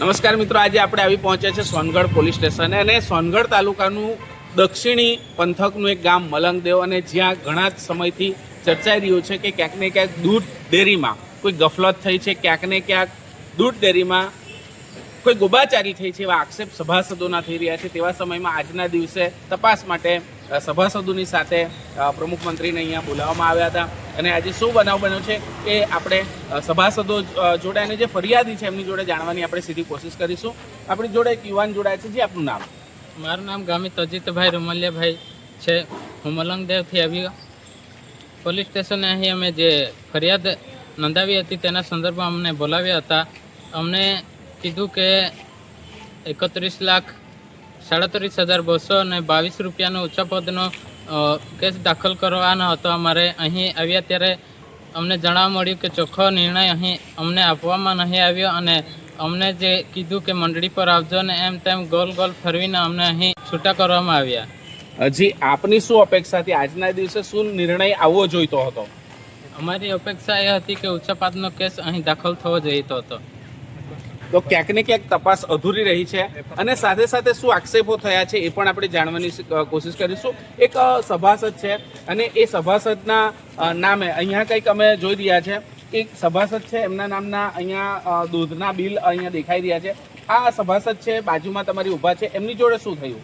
નમસ્કાર મિત્રો, આજે આપણે આવી પહોંચ્યા છે સોનગઢ પોલીસ સ્ટેશન અને સોનગઢ તાલુકાનું દક્ષિણી પંથકનું એક ગામ મલંગદેવ, અને જ્યાં ઘણા જ સમયથી ચર્ચાઈ રહ્યું છે કે ક્યાંક ને ક્યાંક દૂધ ડેરીમાં કોઈ ગફલત થઈ છે, ક્યાંક ને ક્યાંક દૂધ ડેરીમાં કોઈ ગોબાચારી થઈ છે, એવા આક્ષેપ સભાસદોના થઈ રહ્યા છે। તેવા સમયમાં આજના દિવસે તપાસ માટે સભાસદોની સાથે પ્રમુખ મંત્રીને અહીંયા બોલાવવામાં આવ્યા હતા અને આજે શું બનાવ બન્યો છે એ આપણે સભાસદો જોડે અને જે ફરિયાદી છે એમની જોડે જાણવાની આપણે સીધી કોશિશ કરીશું। આપણી જોડે એક યુવાન જોડાય છે। જી, આપનું નામ? મારું નામ ગામિત અજીતભાઈ રમલિયાભાઈ છે। હું મલંગદેવથી આવ્યો પોલીસ સ્ટેશને। અહીં અમે જે ફરિયાદ નોંધાવી હતી તેના સંદર્ભમાં અમને બોલાવ્યા હતા। અમને કીધું કે 31,37,200 અને 22 રૂપિયાનો ઊંચા પદનો કેસ દાખલ કરવાનો હતો અમારે। અહીં આવ્યા ત્યારે અમને જાણવા મળ્યું કે ચોખ્ખો નિર્ણય અહીં અમને આપવામાં નહીં આવ્યો અને અમને જે કીધું કે મંડળી પર આવજો ને એમ તેમ ગોલ ગોલ ફરવીને અમને અહીં છૂટા કરવામાં આવ્યા। હજી આપની શું અપેક્ષા હતી? આજના દિવસે શું નિર્ણય આવવો જોઈતો હતો? અમારી અપેક્ષા એ હતી કે ઊંચા પદનો કેસ અહીં દાખલ થવો જોઈતો હતો। તો ક્યાંક ને ક્યાંક તપાસ અધૂરી રહી છે અને સાથે સાથે શું આક્ષેપો થયા છે એ પણ આપણે જાણવાની કોશિશ કરીશું। એક સભાસદ છે અને એ સભાસદના નામે અહીંયા કંઈક અમે જોઈ રહ્યા છે, એક સભાસદ છે એમના નામના અહીંયા દૂધના બિલ અહીંયા દેખાઈ રહ્યા છે। આ સભાસદ છે બાજુમાં તમારી ઊભા છે, એમની જોડે શું થયું?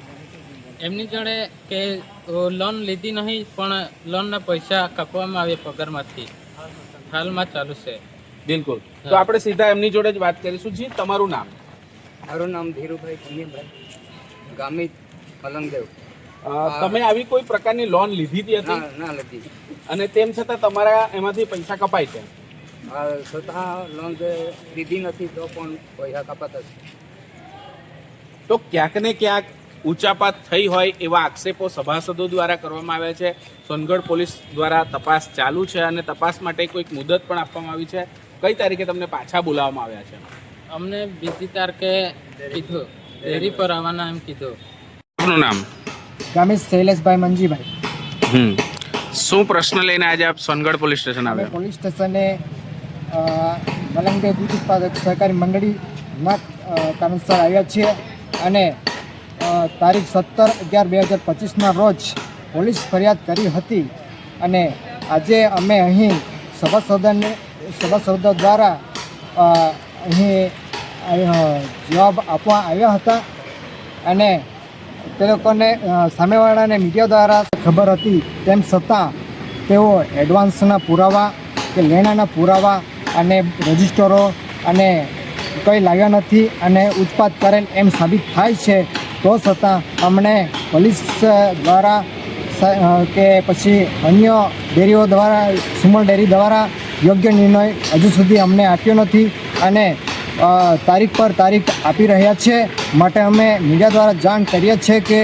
એમની જોડે કે લોન લીધી નહીં પણ લોનના પૈસા કાપવામાં આવ્યા પગારમાંથી, હાલમાં ચાલુ છે। બિલકુલ, તો આપણે સીધા એમની જોડે જ વાત કરીશું। જી, તમારું નામ? મારું નામ ધીરુભાઈ કુનિયાભાઈ, ગામિત મલંગદેવ। તમે આવી કોઈ પ્રકારની લોન લીધી હતી? ના લીધી, અને તેમ છતાં તમારા એમાંથી પૈસા કપાય છે? છતાં લોન લીધી નથી તો પણ પૈસા કપાતા છે। તો ક્યાંક ને ક્યાંક ઊંચાપાત થઈ હોય એવા આક્ષેપો સભાસદો દ્વારા કરવામાં આવ્યા છે। સોનગઢ પોલીસ દ્વારા તપાસ ચાલુ છે અને તપાસ માટે કોઈક મુદત પણ આપવામાં આવી છે। કઈ તારીખે તમને પાછા બોલાવવામાં આવ્યા છે? અમને બીજી તારીખે કીધું, ડેરી પર આવવાના એમ કીધું। આપનું નામ? ગામિત શૈલેષભાઈ મંજીભાઈ। શું પ્રશ્ન લઈને આજે આપ સોનગઢ પોલીસ સ્ટેશન અમે આવ્યા? પોલીસ સ્ટેશને મલંગદેવ દૂધ ઉત્પાદક સહકારી મંડળીના કારણસર આવ્યા છીએ અને તારીખ 17/11/2025ના રોજ પોલીસ ફરિયાદ કરી હતી અને આજે અમે અહીં સભાસદો દ્વારા અહીં જવાબ આપવા આવ્યા હતા અને તે લોકોને સામેવાળાને મીડિયા દ્વારા ખબર હતી, તેમ છતાં તેઓ એડવાન્સના પુરાવા કે લેણાના પુરાવા અને રજિસ્ટરો અને કંઈ લાવ્યા નથી અને ઉત્પાદ કરેલ એમ સાબિત થાય છે। તો છતાં અમને પોલીસ દ્વારા કે પછી અન્ય ડેરીઓ દ્વારા, સુમલ ડેરી દ્વારા યોગ્ય નિર્ણય હજુ સુધી અમને આપ્યો નથી અને તારીખ પર તારીખ આપી રહ્યા છે। માટે અમે મીડિયા દ્વારા જાણ કરીએ છીએ કે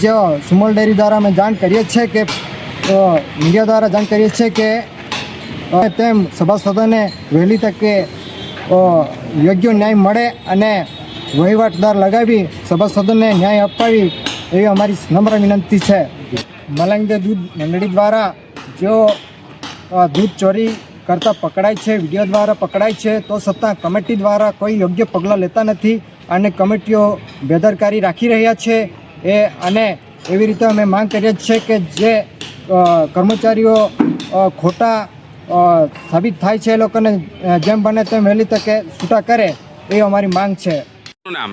જે સુમલ ડેરી દ્વારા અમે જાણ કરીએ છીએ કે મીડિયા દ્વારા જાણ કરીએ છીએ કે તેમ સભાસદોને વહેલી તકે યોગ્ય ન્યાય મળે અને વહીવટદાર લગાવી સભાસદોને ન્યાય અપાવી એવી અમારી નમ્ર વિનંતી છે। મલંગદેવ દૂધ મંડળી દ્વારા જો દૂધ ચોરી કરતાં પકડાય છે, વિડીયો દ્વારા પકડાય છે, તો છતાં કમિટી દ્વારા કોઈ યોગ્ય પગલાં લેતા નથી અને કમિટીઓ બેદરકારી રાખી રહ્યા છે। અને એવી રીતે અમે માંગ કરીએ છીએ કે જે કર્મચારીઓ ખોટા સાબિત થાય છે એ લોકોને જેમ બને તેમ વહેલી તકે છૂટા કરે એ અમારી માંગ છે। નામ?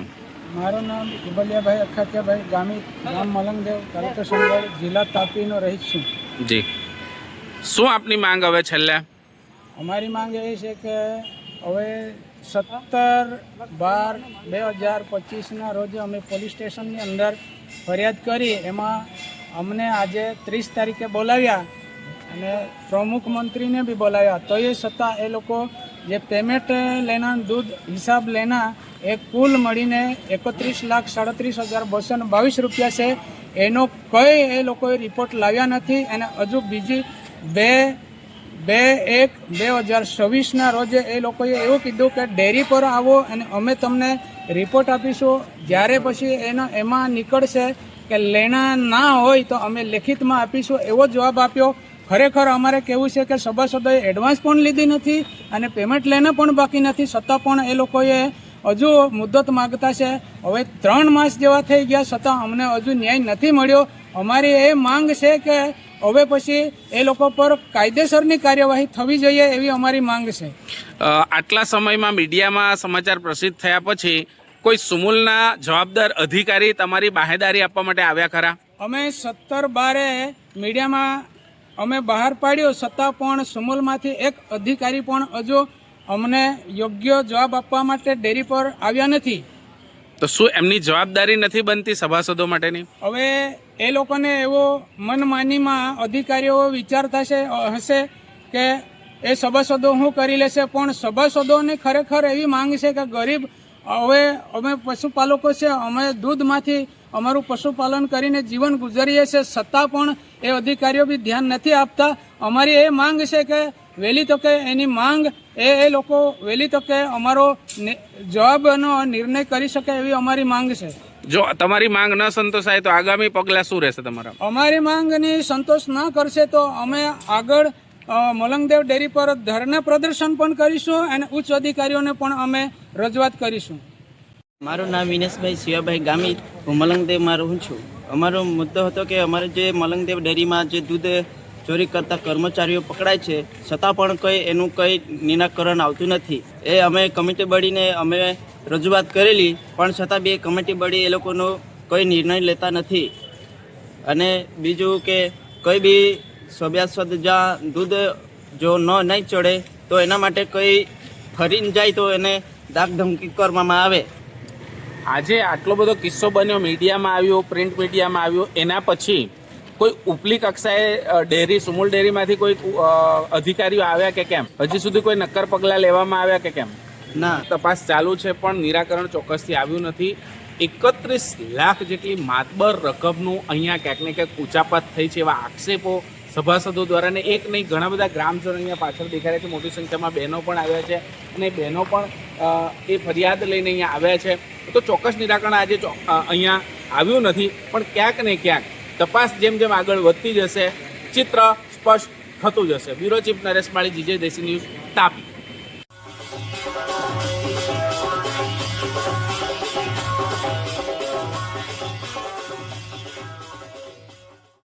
મારું નામ ઇબલિયાભાઈ અખાતિયાભાઈ, ગામિત, ગામ મલંગદેવ, તાલુકો સોનગઢ, જિલ્લા તાપીનો રહીશ છું। જી, શું આપની માંગ હવે છેલ્લે? અમારી માંગ એ છે કે હવે 17/12/2025ના રોજ અમે પોલીસ સ્ટેશનની અંદર ફરિયાદ કરી, એમાં અમને આજે 30 તારીખે બોલાવ્યા અને પ્રમુખ મંત્રીને બી બોલાવ્યા, તો એ છતાં એ લોકો જે પેમેન્ટ લેના, દૂધ હિસાબ લેના, એ કુલ મળીને 31,37,222 રૂપિયા છે। એનો કંઈ એ લોકોએ રિપોર્ટ લાવ્યા નથી અને હજુ બીજી 2/1/2026ના રોજે એ લોકોએ એવું કીધું કે ડેરી પર આવો અને અમે તમને રિપોર્ટ આપીશું। જ્યારે પછી એમાં નીકળશે કે લેણા ના હોય તો અમે લેખિતમાં આપીશું એવો જવાબ આપ્યો। ખરેખર અમારે કહેવું છે કે સભાસદોએ એડવાન્સ પણ લીધી નથી અને પેમેન્ટ લઈને પણ બાકી નથી, છતાં પણ એ લોકોએ હજુ મુદ્દત માગતા છે. હવે 3 માસ જેવા થઈ ગયા છતાં અમને હજુ ન્યાય નથી મળ્યો. અમારી એ માંગ છે કે હવે પછી એ લોકો પર કાયદેસરની કાર્યવાહી થવી જોઈએ એવી અમારી માંગ છે. આટલા સમયમાં મીડિયામાં સમાચાર પ્રસિદ્ધ થયા પછી કોઈ સુમુલના જવાબદાર અધિકારી તમારી બાહેદારી આપવા માટે આવ્યા ખરા? અમે 17/12 મીડિયામાં અમે બહાર પાડ્યો, છતાં પણ સુમુલમાંથી એક અધિકારી પણ હજુ અમને યોગ્ય જવાબ આપવા માટે ડેરી પર આવ્યા નથી. તો શું એમની જવાબદારી નથી બનતી સભાસદો માટેની? હવે એ લોકોને એવો મનમાનીમાં અધિકારીઓ વિચારતા હશે કે એ સભાસદો શું કરી લેશે, પણ સભાસદોની ખરેખર એવી માંગ છે કે ગરીબ, હવે અમે પશુપાલકો છે, અમે દૂધમાંથી અમારું પશુપાલન કરીને જીવન ગુજારીએ છીએ, છતાં પણ એ અધિકારીઓ બી ધ્યાન નથી આપતા. અમારી એ માંગ છે કે વહેલી તકે એની માંગ એ લોકો વહેલી તકે અમારો જવાબનો નિર્ણય કરી શકે એવી અમારી માંગ છે. જો તમારી માંગ ન સંતોષાય તો આગામી પગલાં શું રહેશે તમારા? અમારી માંગની સંતોષ ન કરશે તો અમે આગળ મલંગદેવ ડેરી પર ધરના પ્રદર્શન પણ કરીશું અને ઉચ્ચ અધિકારીઓને પણ અમે રજૂઆત કરીશું. મારું નામ વિનેશભાઈ શિવાભાઈ ગામિત, હું મલંગદેવમાં રહું છું. અમારો મુદ્દો હતો કે અમારે જે મલંગદેવ ડેરીમાં જે દૂધ ચોરી કરતા કર્મચારીઓ પકડાય છે, છતાં પણ એનું કંઈ નિરાકરણ આવતું નથી. એ અમે કમિટી બળીને અમે રજૂઆત કરેલી, પણ છતાં બી કમિટી બળી એ લોકોનો કોઈ નિર્ણય લેતા નથી. અને બીજું કે કોઈ બી સભાસદ જ્યાં દૂધ જો નહીં ચડે તો એના માટે કંઈ ફરીને જાય તો એને દાગ ધમકી કરવામાં આવે. આજે આટલો બધો કિસ્સો બન્યો, મીડિયામાં આવ્યો, પ્રિન્ટ મીડિયામાં આવ્યો, એના પછી કોઈ ઉપલી કક્ષાએ ડેરી સુમુલ ડેરીમાંથી કોઈ અધિકારીઓ આવ્યા કે કેમ? હજી સુધી કોઈ નક્કર પગલાં લેવામાં આવ્યા કે કેમ? ના, તપાસ ચાલુ છે પણ નિરાકરણ ચોક્કસથી આવ્યું નથી. 31 લાખ જેટલી માતબર રકમનું અહીંયા ક્યાંક ને ક્યાંક ઉચાપત થઈ છે એવા આક્ષેપો સભાસદો દ્વારા, ને એક નહીં ઘણા બધા ગ્રામજનો અહીંયા પાછળ દેખાય છે. મોટી સંખ્યામાં બહેનો પણ આવ્યા છે અને બહેનો પણ એ ફરિયાદ લઈને અહીંયા આવ્યા છે. તો ચોક્કસ નિરાકરણ આજે અહીંયા આવ્યું નથી, પણ ક્યાંક ને ક્યાંક તપાસ જેમ જેમ આગળ વધતી જશે ચિત્ર સ્પષ્ટ થતું જશે. બ્યુરો ચીફ નરેશ માળી, જીજે દેશી ન્યૂઝ, તાપી.